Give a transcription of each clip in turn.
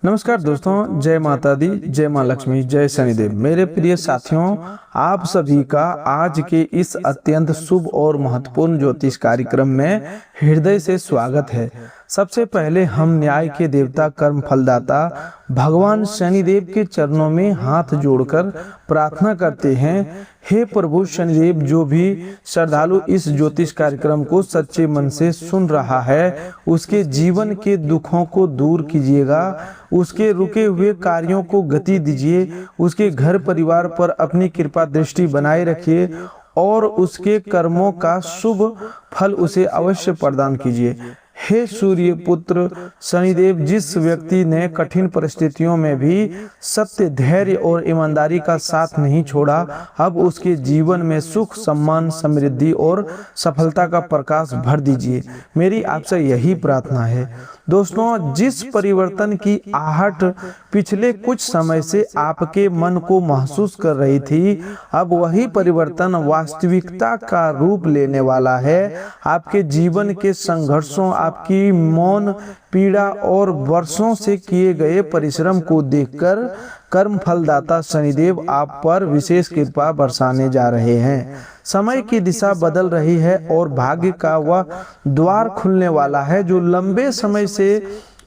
नमस्कार दोस्तों, जय माता दी, जय माँ लक्ष्मी, जय शनिदेव। मेरे प्रिय साथियों, आप सभी का आज के इस अत्यंत शुभ और महत्वपूर्ण ज्योतिष कार्यक्रम में हृदय से स्वागत है। सबसे पहले हम न्याय के देवता, कर्म फलदाता भगवान शनिदेव के चरणों में हाथ जोड़कर प्रार्थना करते हैं। हे प्रभु शनिदेव, जो भी श्रद्धालु इस ज्योतिष कार्यक्रम को सच्चे मन से सुन रहा है, उसके जीवन के दुखों को दूर कीजिएगा, उसके रुके हुए कार्यों को गति दीजिए, उसके घर परिवार पर अपनी कृपा दृष्टि बनाए रखिए और उसके कर्मों का शुभ फल उसे अवश्य प्रदान कीजिए। हे सूर्य पुत्र शनिदेव, जिस व्यक्ति ने कठिन परिस्थितियों में भी सत्य, धैर्य और ईमानदारी का साथ नहीं छोड़ा, अब उसके जीवन में सुख, सम्मान, समृद्धि और सफलता का प्रकाश भर दीजिए। मेरी आपसे यही प्रार्थना है। दोस्तों, जिस परिवर्तन की आहट पिछले कुछ समय से आपके मन को महसूस कर रही थी, अब वही परिवर्तन वास्तविकता का रूप लेने वाला है। आपके जीवन के संघर्षों, आपकी मौन पीड़ा और वर्षों से किए गए परिश्रम को देखकर कर्म फलदाता शनिदेव आप पर विशेष कृपा बरसाने जा रहे हैं। समय की दिशा बदल रही है और भाग्य का वह द्वार खुलने वाला है जो लंबे समय से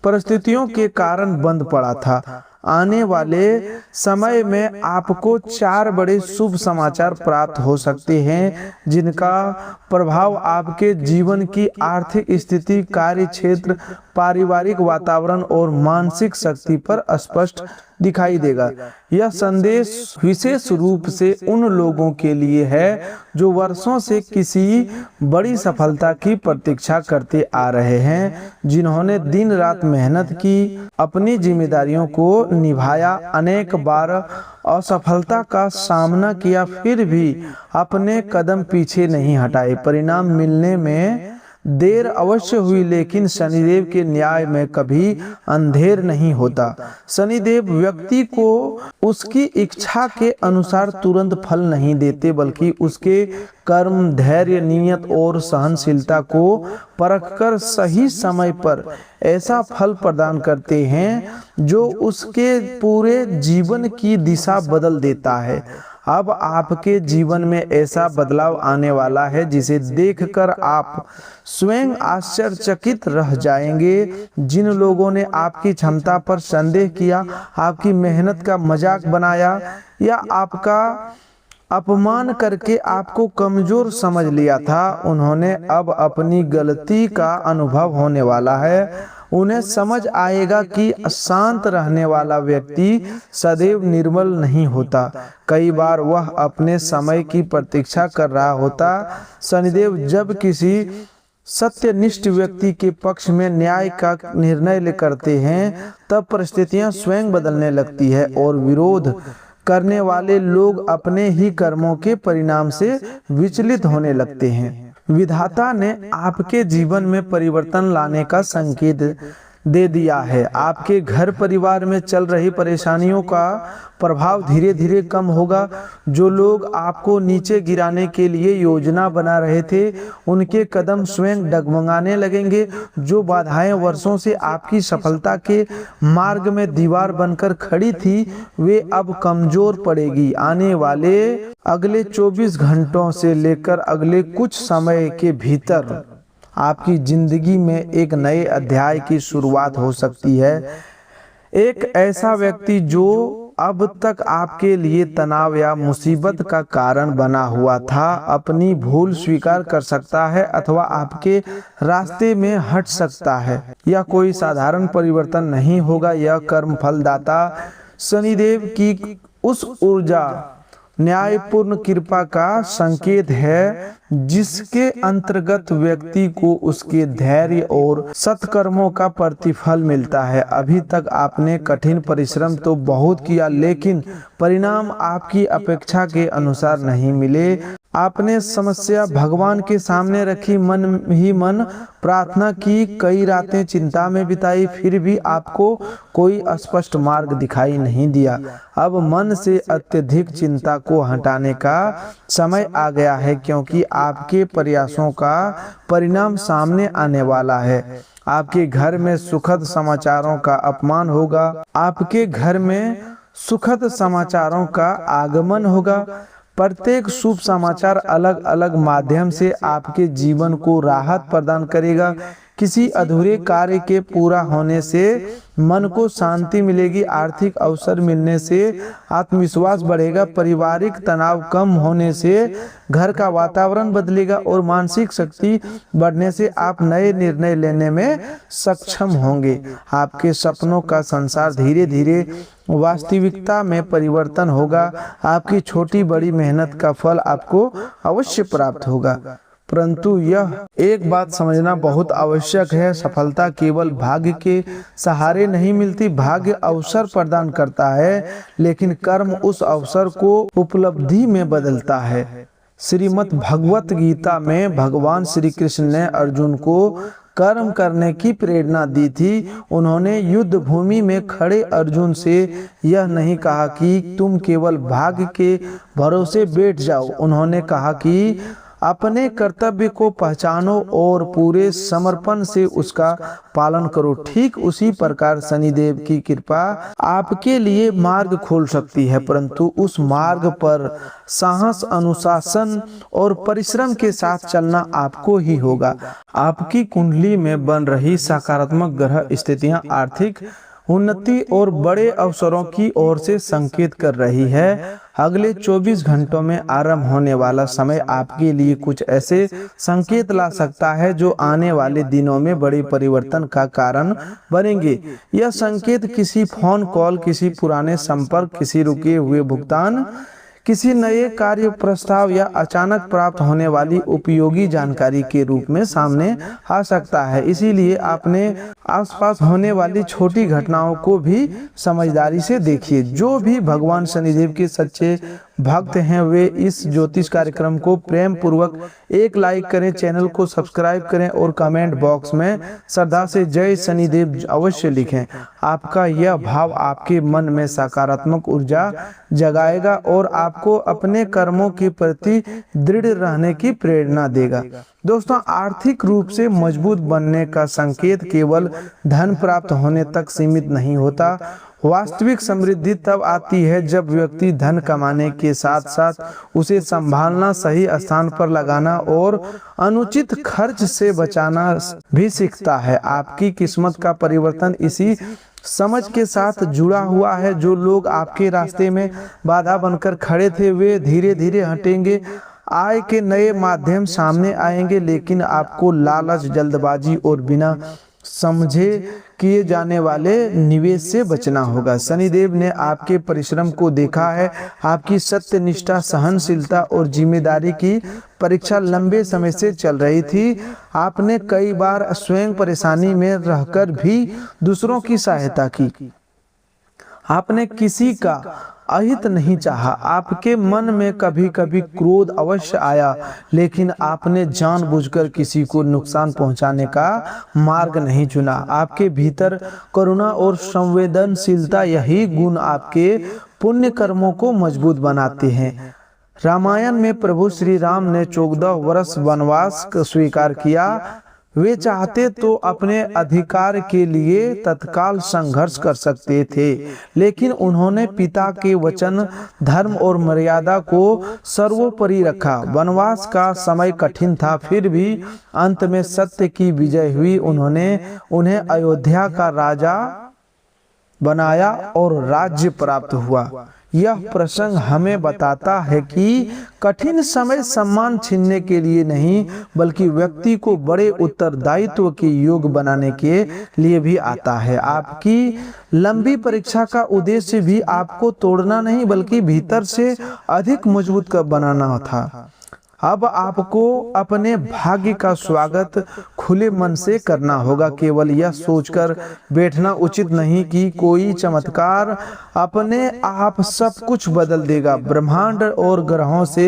परिस्थितियों के कारण बंद पड़ा था। आने वाले समय में आपको 4 बड़े शुभ समाचार प्राप्त हो सकते हैं, जिनका प्रभाव आपके जीवन की आर्थिक स्थिति, कार्य क्षेत्र, पारिवारिक वातावरण और मानसिक शक्ति पर स्पष्ट दिखाई देगा। यह संदेश विशेष रूप से उन लोगों के लिए है जो वर्षों से किसी बड़ी सफलता की प्रतीक्षा करते आ रहे हैं, जिन्होंने दिन रात मेहनत की, अपनी जिम्मेदारियों को निभाया, अनेक बार असफलता का सामना किया, फिर भी अपने कदम पीछे नहीं हटाए। परिणाम मिलने में देर अवश्य हुई, लेकिन शनिदेव के न्याय में कभी अंधेर नहीं होता। शनिदेव व्यक्ति को उसकी इच्छा के अनुसार तुरंत फल नहीं देते, बल्कि उसके कर्म, धैर्य, नियत और सहनशीलता को परखकर सही समय पर ऐसा फल प्रदान करते हैं जो उसके पूरे जीवन की दिशा बदल देता है। अब आपके जीवन में ऐसा बदलाव आने वाला है जिसे देखकर आप स्वयं आश्चर्यचकित रह जाएंगे। जिन लोगों ने आपकी क्षमता पर संदेह किया, आपकी मेहनत का मजाक बनाया या आपका अपमान करके आपको कमजोर समझ लिया था, उन्होंने अब अपनी गलती का अनुभव होने वाला है। उन्हें समझ आएगा कि शांत रहने वाला व्यक्ति सदैव निर्मल नहीं होता, कई बार वह अपने समय की प्रतीक्षा कर रहा होता। शनिदेव जब किसी सत्यनिष्ठ व्यक्ति के पक्ष में न्याय का निर्णय करते हैं, तब परिस्थितियां स्वयं बदलने लगती है और विरोध करने वाले लोग अपने ही कर्मों के परिणाम से विचलित होने लगते हैं। विधाता ने आपके जीवन में परिवर्तन लाने का संकेत दे दिया है। आपके घर परिवार में चल रही परेशानियों का प्रभाव धीरे धीरे कम होगा। जो लोग आपको नीचे गिराने के लिए योजना बना रहे थे, उनके कदम स्वयं डगमगाने लगेंगे। जो बाधाएं वर्षों से आपकी सफलता के मार्ग में दीवार बनकर खड़ी थी, वे अब कमजोर पड़ेगी। आने वाले अगले 24 घंटों से लेकर अगले कुछ समय के भीतर आपकी जिंदगी में एक नए अध्याय की शुरुआत हो सकती है। एक ऐसा व्यक्ति जो अब तक आपके लिए तनाव या मुसीबत का कारण बना हुआ था, अपनी भूल स्वीकार कर सकता है अथवा आपके रास्ते में हट सकता है। यह कोई साधारण परिवर्तन नहीं होगा। यह कर्म फलदाता शनिदेव की उस ऊर्जा, न्यायपूर्ण कृपा का संकेत है जिसके अंतर्गत व्यक्ति को उसके धैर्य और सत्कर्मों का प्रतिफल मिलता है। अभी तक आपने कठिन परिश्रम तो बहुत किया, लेकिन परिणाम आपकी अपेक्षा के अनुसार नहीं मिले। आपने समस्या भगवान के सामने रखी, मन ही मन प्रार्थना की, कई रातें चिंता में बिताई, फिर भी आपको कोई स्पष्ट मार्ग दिखाई नहीं दिया। अब मन से अत्यधिक चिंता को हटाने का समय आ गया है, क्योंकि आपके प्रयासों का परिणाम सामने आने वाला है। आपके घर में सुखद समाचारों का अपमान होगा। आपके घर में सुखद समाचारों का आगमन होगा। प्रत्येक शुभ समाचार अलग अलग माध्यम से आपके जीवन को राहत प्रदान करेगा। किसी अधूरे कार्य के पूरा होने से मन को शांति मिलेगी। आर्थिक अवसर मिलने से आत्मविश्वास बढ़ेगा। पारिवारिक तनाव कम होने से घर का वातावरण बदलेगा और मानसिक शक्ति बढ़ने से आप नए निर्णय लेने में सक्षम होंगे। आपके सपनों का संसार धीरे धीरे वास्तविकता में परिवर्तन होगा। आपकी छोटी बड़ी मेहनत का फल आपको अवश्य प्राप्त होगा। परंतु यह एक बात समझना बहुत आवश्यक है, सफलता केवल भाग्य के सहारे नहीं मिलती। भाग्य अवसर प्रदान करता है, लेकिन कर्म उस अवसर को उपलब्धि में बदलता है। श्रीमद् भगवत गीता में भगवान श्री कृष्ण ने अर्जुन को कर्म करने की प्रेरणा दी थी। उन्होंने युद्ध भूमि में खड़े अर्जुन से यह नहीं कहा कि तुम केवल भाग्य के भरोसे बैठ जाओ। उन्होंने कहा कि अपने कर्तव्य को पहचानो और पूरे समर्पण से उसका पालन करो। ठीक उसी प्रकार शनिदेव की कृपा आपके लिए मार्ग खोल सकती है, परंतु उस मार्ग पर साहस, अनुशासन और परिश्रम के साथ चलना आपको ही होगा। आपकी कुंडली में बन रही सकारात्मक ग्रह स्थितियां आर्थिक उन्नति और बड़े अवसरों की ओर से संकेत कर रही है। अगले 24 घंटों में आरंभ होने वाला समय आपके लिए कुछ ऐसे संकेत ला सकता है जो आने वाले दिनों में बड़े परिवर्तन का कारण बनेंगे। यह संकेत किसी फोन कॉल, किसी पुराने संपर्क, किसी रुके हुए भुगतान, किसी नए कार्य प्रस्ताव या अचानक प्राप्त होने वाली उपयोगी जानकारी के रूप में सामने आ सकता है। इसीलिए अपने आसपास होने वाली छोटी घटनाओं को भी समझदारी से देखिए। जो भी भगवान शनिदेव के सच्चे भक्त हैं वे इस ज्योतिष कार्यक्रम को प्रेम पूर्वक एक लाइक करें, चैनल को सब्सक्राइब करें और कमेंट बॉक्स में श्रद्धा से जय शनिदेव अवश्य लिखें। आपका यह भाव आपके मन में सकारात्मक ऊर्जा जगाएगा और आपको अपने कर्मों के प्रति दृढ़ रहने की प्रेरणा देगा। दोस्तों, आर्थिक रूप से मजबूत बनने का संकेत केवल धन प्राप्त होने तक सीमित नहीं होता। वास्तविक समृद्धि तब आती है जब व्यक्ति धन कमाने के साथ साथ उसे संभालना, सही स्थान पर लगाना और अनुचित खर्च से बचाना भी सीखता है। आपकी किस्मत का परिवर्तन इसी समझ के साथ जुड़ा हुआ है। जो लोग आपके रास्ते में बाधा बनकर खड़े थे वे धीरे धीरे हटेंगे। आय के नए माध्यम सामने आएंगे, लेकिन आपको लालच, जल्दबाजी और बिना समझे किए जाने वाले निवेश से बचना होगा। शनिदेव ने आपके परिश्रम को देखा है। आपकी सत्यनिष्ठा, सहनशीलता और जिम्मेदारी की परीक्षा लंबे समय से चल रही थी। आपने कई बार स्वयं परेशानी में रहकर भी दूसरों की सहायता की। आपने किसी का अहित नहीं चाहा। आपके मन में कभी कभी क्रोध अवश्य आया, लेकिन आपने जानबूझकर किसी को नुकसान पहुंचाने का मार्ग नहीं चुना। आपके भीतर करुणा और संवेदनशीलता, यही गुण आपके पुण्य कर्मों को मजबूत बनाते हैं। रामायण में प्रभु श्री राम ने 14 वर्ष वनवास स्वीकार किया। वे चाहते तो अपने अधिकार के लिए तत्काल संघर्ष कर सकते थे, लेकिन उन्होंने पिता के वचन, धर्म और मर्यादा को सर्वोपरि रखा। वनवास का समय कठिन था, फिर भी अंत में सत्य की विजय हुई। उन्होंने उन्हें अयोध्या का राजा बनाया और राज्य प्राप्त हुआ। यह प्रसंग हमें बताता है कि कठिन समय सम्मान छीनने के लिए नहीं, बल्कि व्यक्ति को बड़े उत्तरदायित्व के योग्य बनाने के लिए भी आता है। आपकी लंबी परीक्षा का उद्देश्य भी आपको तोड़ना नहीं, बल्कि भीतर से अधिक मजबूत बनाना था। अब आपको अपने भाग्य का स्वागत खुले मन से करना होगा। केवल यह सोचकर बैठना उचित नहीं कि कोई चमत्कार अपने आप सब कुछ बदल देगा। ब्रह्मांड और ग्रहों से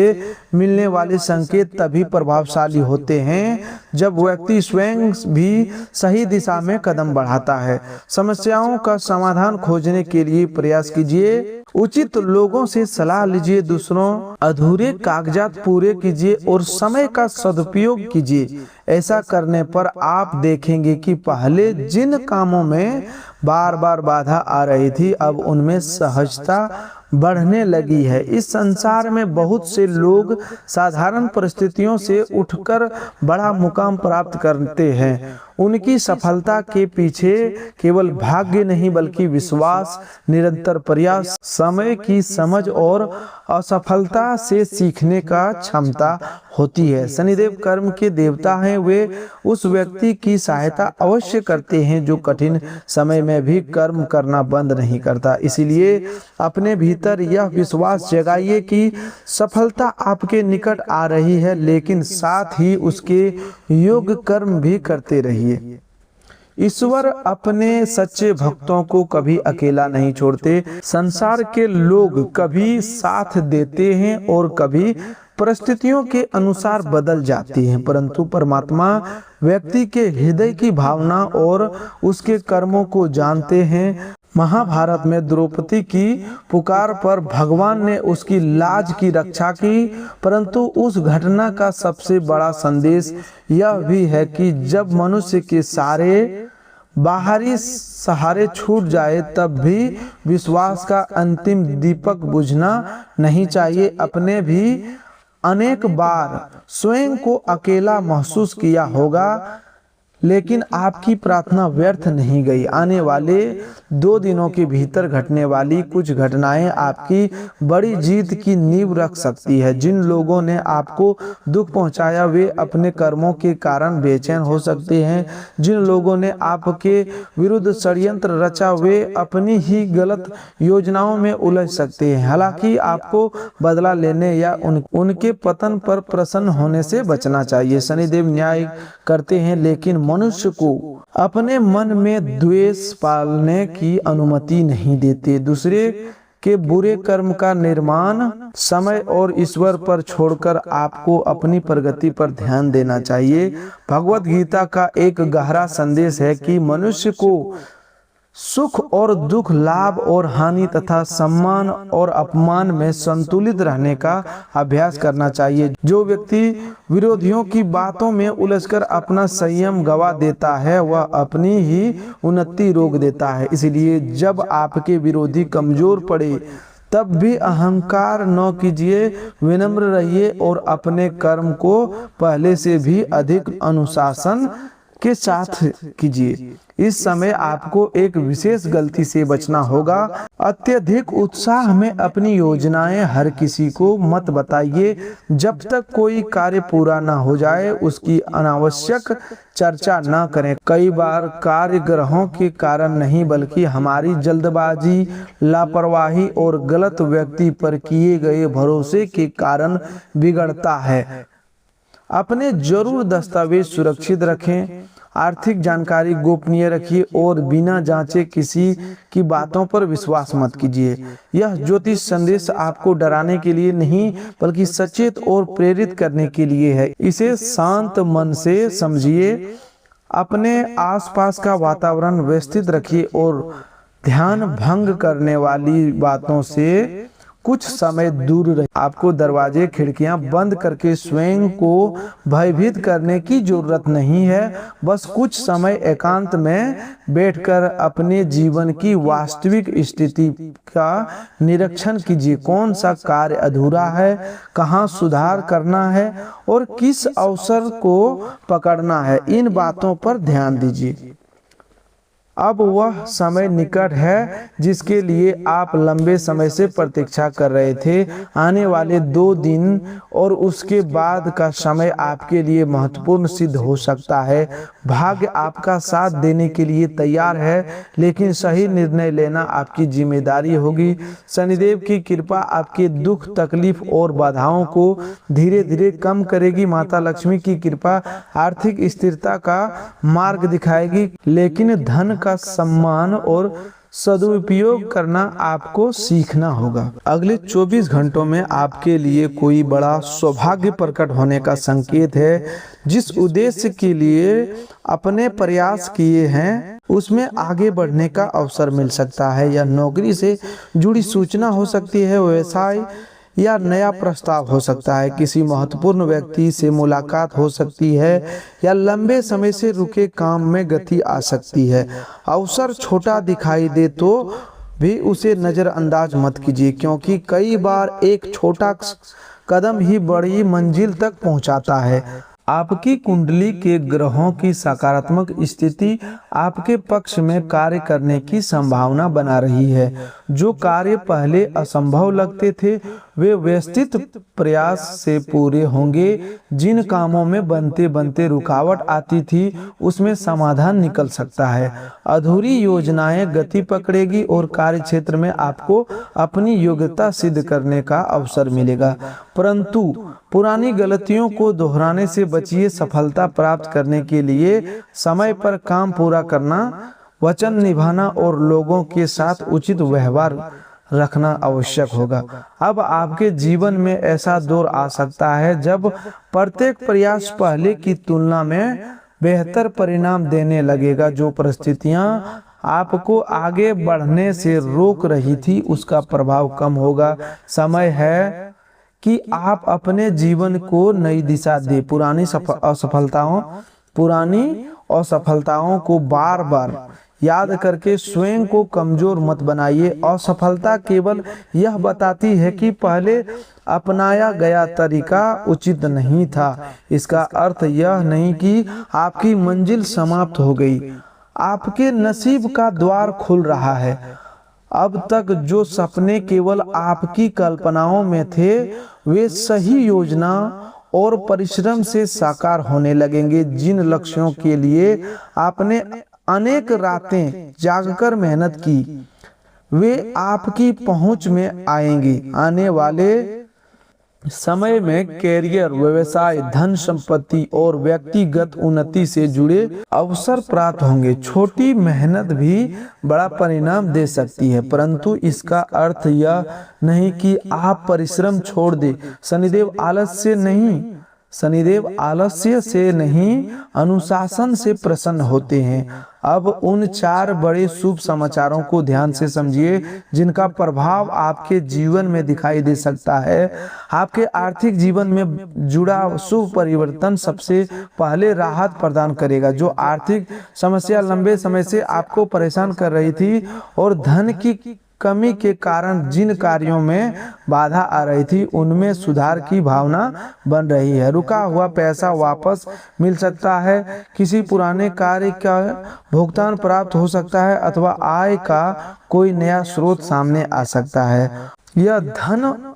मिलने वाले संकेत तभी प्रभावशाली होते हैं जब व्यक्ति स्वयं भी सही दिशा में कदम बढ़ाता है। समस्याओं का समाधान खोजने के लिए प्रयास कीजिए, उचित लोगों से सलाह लीजिए, दूसरों अधूरे कागजात पूरे कीजिए और समय का सदुपयोग कीजिए। ऐसा करने पर आप देखेंगे कि पहले जिन कामों में बार बार बाधा आ रही थी, अब उनमें सहजता बढ़ने लगी है। इस संसार में बहुत से लोग साधारण परिस्थितियों से उठकर बड़ा मुकाम प्राप्त करते हैं। उनकी सफलता के पीछे केवल भाग्य नहीं बल्कि विश्वास, निरंतर प्रयास, समय की समझ और असफलता से सीखने का क्षमता होती है। शनिदेव कर्म के देवता हैं। वे उस व्यक्ति की सहायता अवश्य करते हैं जो कठिन समय में भी कर्म करना बंद नहीं करता। इसलिए अपने भीतर यह विश्वास जगाइए कि सफलता आपके निकट आ रही है, लेकिन साथ ही उसके योग्य कर्म भी करते रहिए। ईश्वर अपने सच्चे भक्तों को कभी अकेला नहीं छोड़ते। संसार के लोग कभी साथ देते हैं और कभी परिस्थितियों के अनुसार बदल जाती हैं, परंतु परमात्मा व्यक्ति के हृदय की भावना और उसके कर्मों को जानते हैं। महाभारत में द्रौपदी की पुकार पर भगवान ने उसकी लाज की रक्षा की, परंतु उस घटना का सबसे बड़ा संदेश यह भी है कि जब मनुष्य के सारे बाहरी सहारे छूट जाए तब भी विश्वास का अंतिम दीपक बुझना नहीं चाहिए। अपने भी अनेक बार स्वयं को अकेला महसूस किया होगा, लेकिन आपकी प्रार्थना व्यर्थ नहीं गई। आने वाले 2 दिनों के भीतर घटने वाली कुछ घटनाएं आपकी बड़ी जीत की नींव रख सकती है। जिन लोगों ने आपको दुख पहुंचाया वे अपने कर्मों के कारण बेचैन हो सकते हैं। जिन लोगों ने आपके विरुद्ध षड्यंत्र रचा वे अपनी ही गलत योजनाओं में उलझ सकते हैं। हालांकि आपको बदला लेने या उनके पतन पर प्रसन्न होने से बचना चाहिए। शनिदेव न्याय करते हैं, लेकिन मनुष्य को अपने मन में द्वेष पालने की अनुमति नहीं देते। दूसरे के बुरे कर्म का निर्माण समय और ईश्वर पर छोड़कर आपको अपनी प्रगति पर ध्यान देना चाहिए। भगवत गीता का एक गहरा संदेश है कि मनुष्य को सुख और दुख, लाभ और हानि तथा सम्मान और अपमान में संतुलित रहने का अभ्यास करना चाहिए। जो व्यक्ति विरोधियों की बातों में उलझकर अपना संयम गवा देता है वह अपनी ही उन्नति रोक देता है। इसलिए जब आपके विरोधी कमजोर पड़े तब भी अहंकार न कीजिए, विनम्र रहिए और अपने कर्म को पहले से भी अधिक अनुशासन के साथ कीजिए। इस समय आपको एक विशेष गलती से बचना होगा। अत्यधिक उत्साह में अपनी योजनाएं हर किसी को मत बताइए। जब तक कोई कार्य पूरा ना हो जाए उसकी अनावश्यक चर्चा ना करें। कई बार कार्य ग्रहों के कारण नहीं बल्कि हमारी जल्दबाजी, लापरवाही और गलत व्यक्ति पर किए गए भरोसे के कारण बिगड़ता है। अपने जरूर दस्तावेज सुरक्षित रखें, आर्थिक जानकारी गोपनीय रखिए और बिना जांचे किसी की बातों पर विश्वास मत कीजिए। यह ज्योतिष संदेश आपको डराने के लिए नहीं बल्कि सचेत और प्रेरित करने के लिए है। इसे शांत मन से समझिए, अपने आसपास का वातावरण व्यवस्थित रखिए और ध्यान भंग करने वाली बातों से कुछ समय दूर रहिए। आपको दरवाजे खिड़कियां बंद करके स्वयं को भयभीत करने की जरूरत नहीं है। बस कुछ समय एकांत में बैठकर अपने जीवन की वास्तविक स्थिति का निरीक्षण कीजिए। कौन सा कार्य अधूरा है, कहाँ सुधार करना है और किस अवसर को पकड़ना है, इन बातों पर ध्यान दीजिए। अब वह समय निकट है जिसके लिए आप लंबे समय से प्रतीक्षा कर रहे थे। आने वाले 2 दिन और उसके बाद का समय आपके लिए महत्वपूर्ण सिद्ध हो सकता है। भाग्य आपका साथ देने के लिए तैयार है, लेकिन सही निर्णय लेना आपकी जिम्मेदारी होगी। शनिदेव की कृपा आपके दुख, तकलीफ और बाधाओं को धीरे धीरे कम करेगी। माता लक्ष्मी की कृपा आर्थिक स्थिरता का मार्ग दिखाएगी, लेकिन धन का सम्मान और सदुपयोग करना आपको सीखना होगा। अगले 24 घंटों में आपके लिए कोई बड़ा सौभाग्य प्रकट होने का संकेत है। जिस उद्देश्य के लिए अपने प्रयास किए हैं उसमें आगे बढ़ने का अवसर मिल सकता है, या नौकरी से जुड़ी सूचना हो सकती है, व्यवसाय या नया प्रस्ताव हो सकता है, किसी महत्वपूर्ण व्यक्ति से मुलाकात हो सकती है, या लंबे समय से रुके काम में गति आ सकती है। अवसर छोटा दिखाई दे तो भी उसे नज़रअंदाज मत कीजिए, क्योंकि कई बार एक छोटा कदम ही बड़ी मंजिल तक पहुंचाता है। आपकी कुंडली के ग्रहों की सकारात्मक स्थिति आपके पक्ष में कार्य करने की संभावना बना रही है। जो कार्य पहले असंभव लगते थे वे व्यवस्थित प्रयास से पूरे होंगे। जिन कामों में बनते बनते रुकावट आती थी उसमें समाधान निकल सकता है। अधूरी योजनाएं गति पकड़ेगी और कार्य क्षेत्र में आपको अपनी योग्यता सिद्ध करने का अवसर मिलेगा। परंतु पुरानी गलतियों को दोहराने से बचिए। सफलता प्राप्त करने के लिए समय पर काम पूरा करना, वचन निभाना और लोगों के साथ उचित व्यवहार रखना आवश्यक होगा। अब आपके जीवन में ऐसा दौर आ सकता है जब प्रत्येक प्रयास पहले की तुलना में बेहतर परिणाम देने लगेगा। जो परिस्थितियां आपको आगे बढ़ने से रोक रही थी उसका प्रभाव कम होगा। समय है कि आप अपने जीवन को नई दिशा दें। पुरानी असफलताओं को बार बार याद करके स्वयं को कमजोर मत बनाइए। असफलता केवल यह बताती है कि पहले अपनाया गया तरीका उचित नहीं था। इसका अर्थ यह नहीं कि आपकी मंजिल समाप्त हो गई। आपके नसीब का द्वार खुल रहा है। अब तक जो सपने केवल आपकी कल्पनाओं में थे वे सही योजना और परिश्रम से साकार होने लगेंगे। जिन लक्ष्यों के लिए आपने अनेक रातें जागकर मेहनत की वे आपकी पहुंच में आएंगी। आने वाले समय में कैरियर, व्यवसाय, धन संपत्ति और व्यक्तिगत उन्नति से जुड़े अवसर प्राप्त होंगे। छोटी मेहनत भी बड़ा परिणाम दे सकती है, परंतु इसका अर्थ यह नहीं कि आप परिश्रम छोड़ दें। शनिदेव आलस्य से नहीं अनुशासन से प्रसन्न होते हैं। अब उन 4 बड़े शुभ समाचारों को ध्यान से समझिए जिनका प्रभाव आपके जीवन में दिखाई दे सकता है। आपके आर्थिक जीवन में जुड़ा शुभ परिवर्तन सबसे पहले राहत प्रदान करेगा। जो आर्थिक समस्या लंबे समय से आपको परेशान कर रही थी और धन की कमी के कारण जिन कार्यों में बाधा आ रही थी उनमें सुधार की भावना बन रही है। रुका हुआ पैसा वापस मिल सकता है, किसी पुराने कार्य का भुगतान प्राप्त हो सकता है अथवा आय का कोई नया स्रोत सामने आ सकता है। यह धन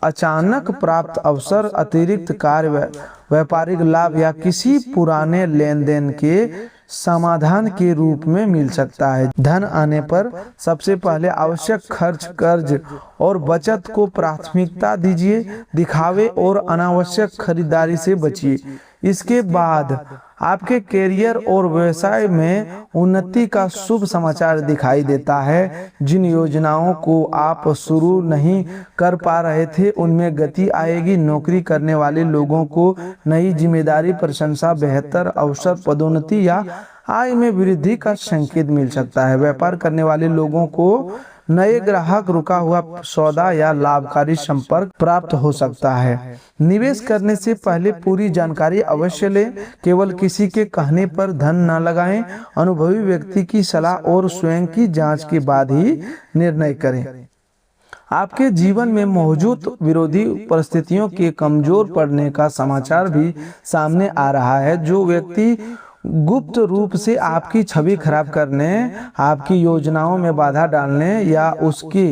अचानक प्राप्त अवसर, अतिरिक्त कार्य, व्यापारिक लाभ या किसी पुराने लेन देन के समाधान के रूप में मिल सकता है। धन आने पर सबसे पहले आवश्यक खर्च, कर्ज और बचत को प्राथमिकता दीजिए। दिखावे और अनावश्यक खरीदारी से बचिए। इसके बाद आपके कैरियर और व्यवसाय में उन्नति का शुभ समाचार दिखाई देता है। जिन योजनाओं को आप शुरू नहीं कर पा रहे थे उनमें गति आएगी। नौकरी करने वाले लोगों को नई जिम्मेदारी, प्रशंसा, बेहतर अवसर, पदोन्नति या आय में वृद्धि का संकेत मिल सकता है। व्यापार करने वाले लोगों को नए ग्राहक, रुका हुआ सौदा या लाभकारी संपर्क प्राप्त हो सकता है। निवेश करने से पहले पूरी जानकारी अवश्य लें। केवल किसी के कहने पर धन न लगाएं। अनुभवी व्यक्ति की सलाह और स्वयं की जांच के बाद ही निर्णय करें। आपके जीवन में मौजूद विरोधी परिस्थितियों के कमजोर पड़ने का समाचार भी सामने आ रहा है। जो व्यक्ति गुप्त रूप से आपकी छवि खराब करने, आपकी योजनाओं में बाधा डालने या उसके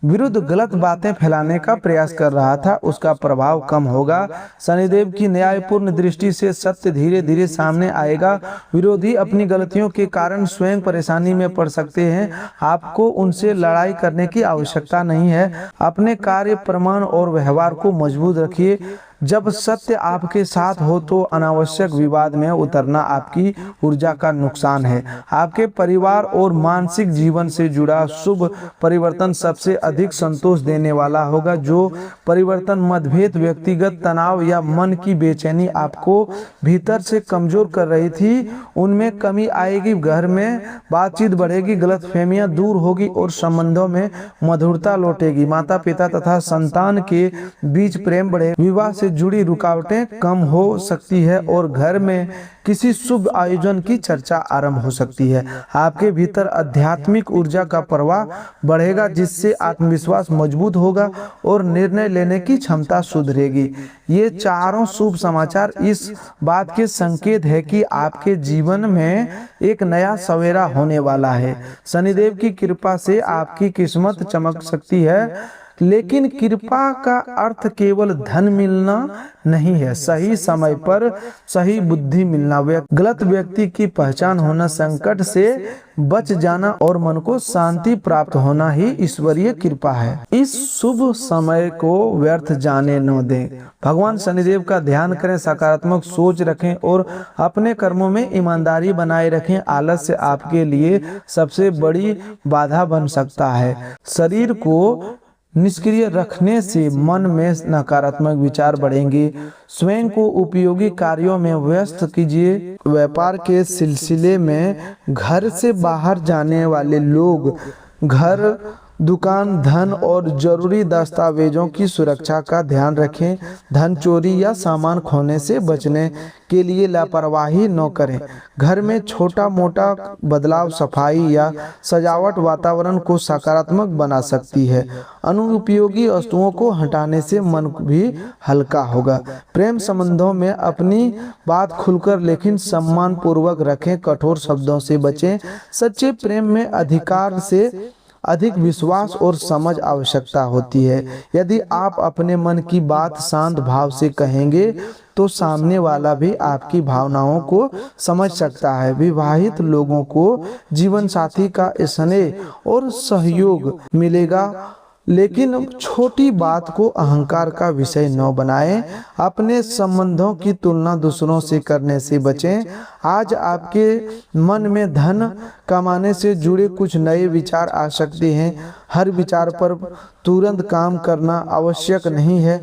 विरुद्ध गलत बातें फैलाने का प्रयास कर रहा था उसका प्रभाव कम होगा। शनिदेव की न्यायपूर्ण दृष्टि से सत्य धीरे धीरे सामने आएगा। विरोधी अपनी गलतियों के कारण स्वयं परेशानी में पड़ सकते हैं। आपको उनसे लड़ाई करने की आवश्यकता नहीं है। अपने कार्य, प्रमाण और व्यवहार को मजबूत रखिए। जब सत्य आपके साथ हो तो अनावश्यक विवाद में उतरना आपकी ऊर्जा का नुकसान है। आपके परिवार और मानसिक जीवन से जुड़ा शुभ परिवर्तन सबसे अधिक संतोष देने वाला होगा। जो परिवर्तन, मतभेद, व्यक्तिगत तनाव या मन की बेचैनी आपको भीतर से कमजोर कर रही थी, उनमें कमी आएगी। घर में बातचीत बढ़ेगी, गलतफहमियां दूर होगी और संबंधों में मधुरता लौटेगी। माता पिता तथा संतान के बीच प्रेम बढ़े, विवाह से जुड़ी रुकावटें कम हो सकती है और घर में किसी शुभ आयोजन की चर्चा आरंभ हो सकती है। आपके भीतर आध्यात्मिक ऊर्जा का प्रवाह बढ़ेगा, जिससे आत्मविश्वास मजबूत होगा और निर्णय लेने की क्षमता सुधरेगी। ये चारों शुभ समाचार इस बात के संकेत है कि आपके जीवन में एक नया सवेरा होने वाला है। शनिदेव की कृपा से आपकी किस्मत चमक सकती है, लेकिन कृपा का अर्थ केवल धन मिलना नहीं है। सही समय पर सही बुद्धि मिलना, गलत व्यक्ति की पहचान होना, संकट से बच जाना और मन को शांति प्राप्त होना ही ईश्वरीय कृपा है। इस शुभ समय को व्यर्थ जाने न दें। भगवान शनिदेव का ध्यान करें, सकारात्मक सोच रखें और अपने कर्मों में ईमानदारी बनाए रखें। आलस्य आपके लिए सबसे बड़ी बाधा बन सकता है। शरीर को निष्क्रिय रखने से मन में नकारात्मक विचार बढ़ेंगे। स्वयं को उपयोगी कार्यों में व्यस्त कीजिए। व्यापार के सिलसिले में घर से बाहर जाने वाले लोग घर, दुकान, धन और जरूरी दस्तावेजों की सुरक्षा का ध्यान रखें। धन चोरी या सामान खोने से बचने के लिए लापरवाही न करें। घर में छोटा मोटा बदलाव, सफाई या सजावट वातावरण को सकारात्मक बना सकती है। अनुपयोगी वस्तुओं को हटाने से मन भी हल्का होगा। प्रेम संबंधों में अपनी बात खुलकर लेकिन सम्मान पूर्वक रखें। कठोर शब्दों से बचें। सच्चे प्रेम में अधिकार से अधिक विश्वास और समझ आवश्यकता होती है। यदि आप अपने मन की बात शांत भाव से कहेंगे तो सामने वाला भी आपकी भावनाओं को समझ सकता है। विवाहित लोगों को जीवन साथी का स्नेह और सहयोग मिलेगा, लेकिन छोटी बात को अहंकार का विषय न बनाएं। अपने संबंधों की तुलना दूसरों से करने से बचें। आज आपके मन में धन कमाने से जुड़े कुछ नए विचार आ सकते हैं। हर विचार पर तुरंत काम करना आवश्यक नहीं है।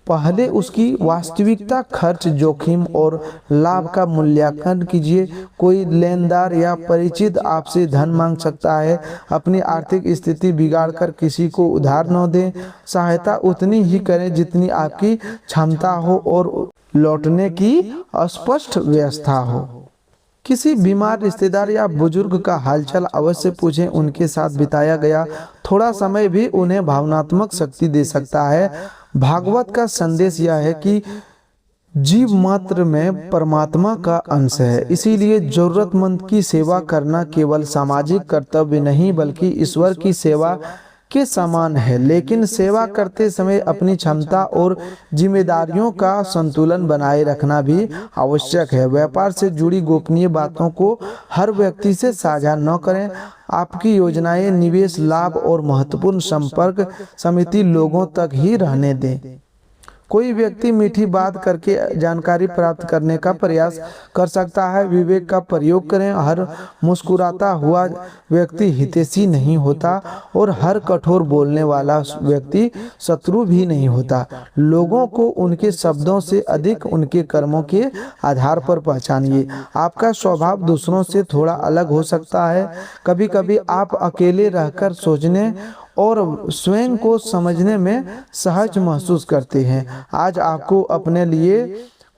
पहले उसकी वास्तविकता, खर्च, जोखिम और लाभ का मूल्यांकन कीजिए। कोई लेनदार या परिचित आपसे धन मांग सकता है। अपनी आर्थिक स्थिति बिगाड़कर किसी को उधार न दें। सहायता उतनी ही करें जितनी आपकी क्षमता हो और लौटने की स्पष्ट व्यवस्था हो। किसी बीमार रिश्तेदार या बुजुर्ग का हालचाल अवश्य पूछें। उनके साथ बिताया गया थोड़ा समय भी उन्हें भावनात्मक शक्ति दे सकता है। भागवत का संदेश यह है कि जीव मात्र में परमात्मा का अंश है, इसीलिए जरूरतमंद की सेवा करना केवल सामाजिक कर्तव्य नहीं बल्कि ईश्वर की सेवा के समान है। लेकिन सेवा करते समय अपनी क्षमता और जिम्मेदारियों का संतुलन बनाए रखना भी आवश्यक है। व्यापार से जुड़ी गोपनीय बातों को हर व्यक्ति से साझा न करें। आपकी योजनाएं, निवेश, लाभ और महत्वपूर्ण संपर्क समिति लोगों तक ही रहने दें। कोई व्यक्ति मीठी बात करके जानकारी प्राप्त करने का प्रयास कर सकता है। विवेक का प्रयोग करें। हर मुस्कुराता हुआ व्यक्ति हितैषी नहीं होता और हर कठोर बोलने वाला व्यक्ति शत्रु भी नहीं होता। लोगों को उनके शब्दों से अधिक उनके कर्मों के आधार पर पहचानिए। आपका स्वभाव दूसरों से थोड़ा अलग हो सकता है। कभी कभी आप अकेले रहकर सोचने और स्वयं को समझने में सहज महसूस करते हैं। आज आपको अपने लिए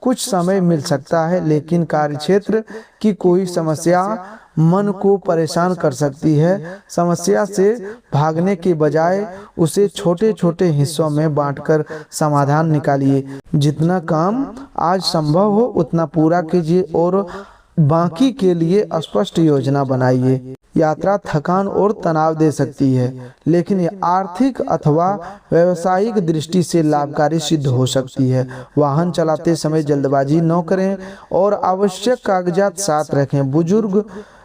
कुछ समय मिल सकता है, लेकिन कार्यक्षेत्र की कोई समस्या मन को परेशान कर सकती है। समस्या से भागने के बजाय उसे छोटे छोटे हिस्सों में बांटकर समाधान निकालिए। जितना काम आज संभव हो उतना पूरा कीजिए और बाकी के लिए स्पष्ट योजना बनाइए। यात्रा थकान और तनाव दे सकती है, लेकिन ये आर्थिक अथवा व्यावसायिक दृष्टि से लाभकारी सिद्ध हो सकती है। वाहन चलाते समय जल्दबाजी न करें और आवश्यक कागजात साथ रखें। बुजुर्ग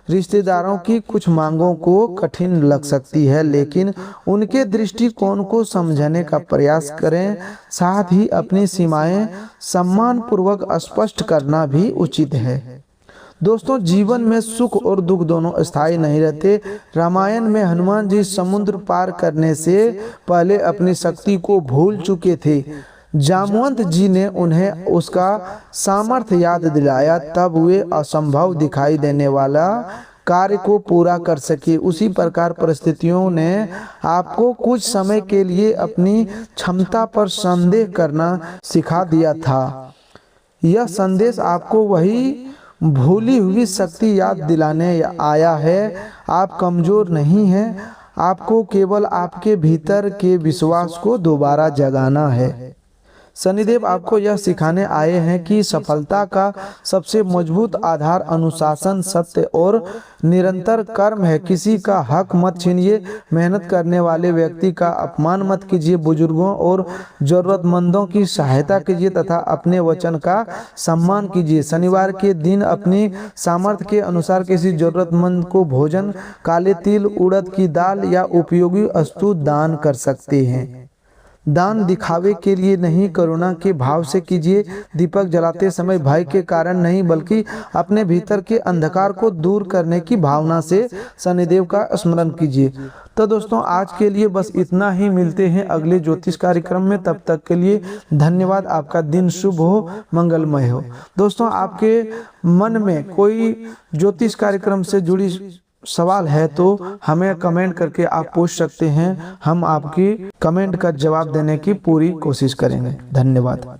रिश्तेदारों की कुछ मांगों को कठिन लग सकती है, लेकिन उनके दृष्टिकोण को समझने का प्रयास करें। साथ ही अपनी सीमाएं सम्मानपूर्वक स्पष्ट करना भी उचित है। दोस्तों, जीवन में सुख और दुख दोनों स्थायी नहीं रहते। रामायण में हनुमान जी समुद्र पार करने से पहले अपनी शक्ति को भूल चुके थे। जामवंत जी ने उन्हें उसका सामर्थ्य याद दिलाया, तब वे असंभव दिखाई देने वाला कार्य को पूरा कर सके। उसी प्रकार परिस्थितियों ने आपको कुछ समय के लिए अपनी क्षमता पर संदेह करना सिखा दिया था। यह संदेश आपको वही भूली हुई शक्ति याद दिलाने आया है। आप कमजोर नहीं हैं, आपको केवल आपके भीतर के विश्वास को दोबारा जगाना है। शनिदेव आपको यह सिखाने आए हैं कि सफलता का सबसे मजबूत आधार अनुशासन, सत्य और निरंतर कर्म है। किसी का हक मत छीनिए, मेहनत करने वाले व्यक्ति का अपमान मत कीजिए, बुजुर्गों और जरूरतमंदों की सहायता कीजिए तथा अपने वचन का सम्मान कीजिए। शनिवार के दिन अपनी सामर्थ्य के अनुसार किसी जरूरतमंद को भोजन, काले तिल, उड़द की दाल या उपयोगी वस्तु दान कर सकते हैं। दान दिखावे के लिए नहीं, करुणा के भाव से कीजिए। दीपक जलाते समय भय के कारण नहीं, बल्कि अपने भीतर के अंधकार को दूर करने की भावना से शनिदेव का स्मरण कीजिए। तो दोस्तों, आज के लिए बस इतना ही। मिलते हैं अगले ज्योतिष कार्यक्रम में। तब तक के लिए धन्यवाद। आपका दिन शुभ हो, मंगलमय हो। दोस्तों, आपके मन में कोई ज्योतिष कार्यक्रम से जुड़ी सवाल है तो हमें कमेंट करके आप पूछ सकते हैं। हम आपकी कमेंट का जवाब देने की पूरी कोशिश करेंगे। धन्यवाद।